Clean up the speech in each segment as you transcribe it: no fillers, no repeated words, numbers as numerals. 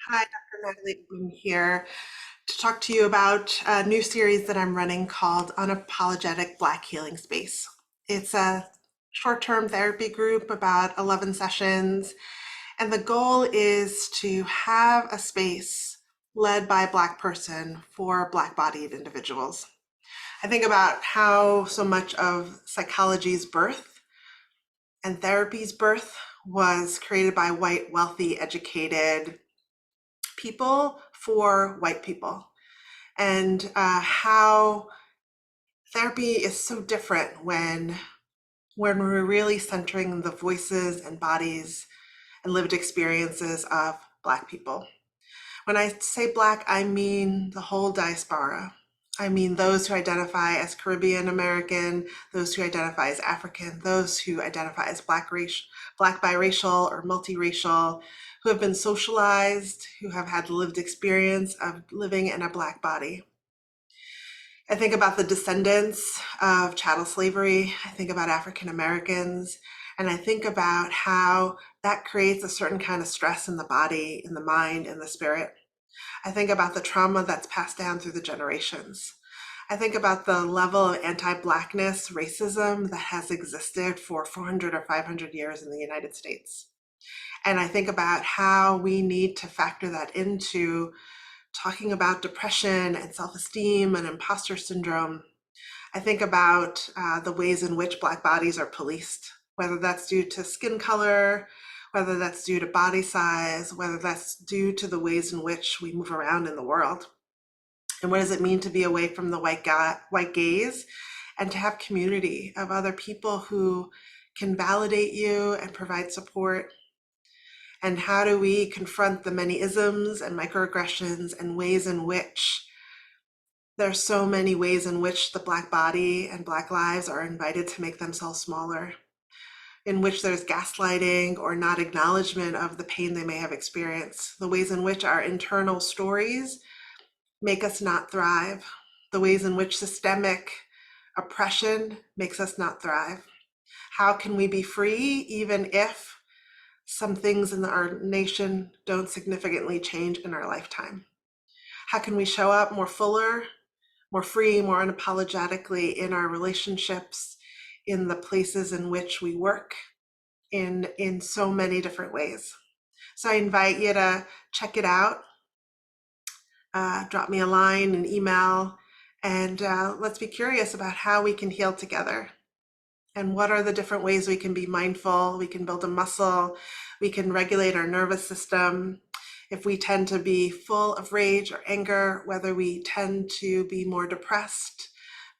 Hi, Dr. Nathalie Edmond here to talk to you about a new series that I'm running called Unapologetic Black Healing Space. It's a short-term therapy group, about 11 sessions, and the goal is to have a space led by a Black person for Black-bodied individuals. I think about how so much of psychology's birth and therapy's birth was created by white, wealthy, educated people for white people, and how therapy is so different when we're really centering the voices and bodies and lived experiences of Black people. When I say Black, I mean the whole diaspora. I mean those who identify as Caribbean American, those who identify as African, those who identify as Black biracial or multiracial, who have been socialized, who have had lived experience of living in a Black body. I think about the descendants of chattel slavery. I think about African Americans, and I think about how that creates a certain kind of stress in the body, in the mind, in the spirit. I think about the trauma that's passed down through the generations. I think about the level of anti-Blackness, racism that has existed for 400 or 500 years in the United States. And I think about how we need to factor that into talking about depression and self-esteem and imposter syndrome. I think about the ways in which Black bodies are policed, whether that's due to skin color, whether that's due to body size, whether that's due to the ways in which we move around in the world. And what does it mean to be away from the white gaze and to have community of other people who can validate you and provide support? And how do we confront the many isms and microaggressions and ways in which there's so many ways in which the Black body and Black lives are invited to make themselves smaller, in which there's gaslighting or not acknowledgement of the pain they may have experienced, the ways in which our internal stories make us not thrive, the ways in which systemic oppression makes us not thrive. How can we be free even if some things in our nation don't significantly change in our lifetime? How can we show up more fuller, more free, more unapologetically in our relationships, in the places in which we work, in so many different ways? So I invite you to check it out. Drop me a line, an email, and let's be curious about how we can heal together. And what are the different ways we can be mindful, we can build a muscle, we can regulate our nervous system. If we tend to be full of rage or anger, whether we tend to be more depressed,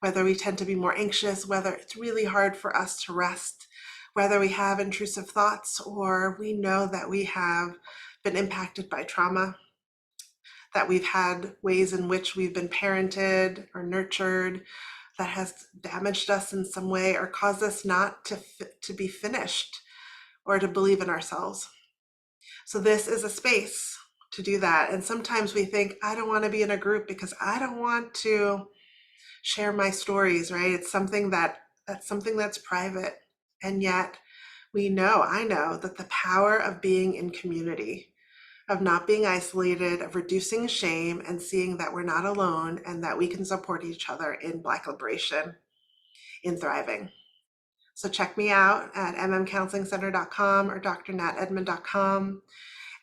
whether we tend to be more anxious, whether it's really hard for us to rest, whether we have intrusive thoughts or we know that we have been impacted by trauma, that we've had ways in which we've been parented or nurtured that has damaged us in some way or caused us not to be finished or to believe in ourselves. So this is a space to do that. And sometimes we think, I don't want to be in a group because I don't want to share my stories, right? It's something that's something that's private. And yet I know that the power of being in community, of not being isolated, of reducing shame and seeing that we're not alone and that we can support each other in Black liberation, in thriving. So check me out at mmcounselingcenter.com or drnatedmond.com.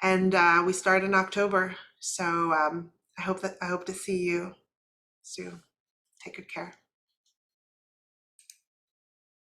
And we start in October. So I hope to see you soon. Take good care.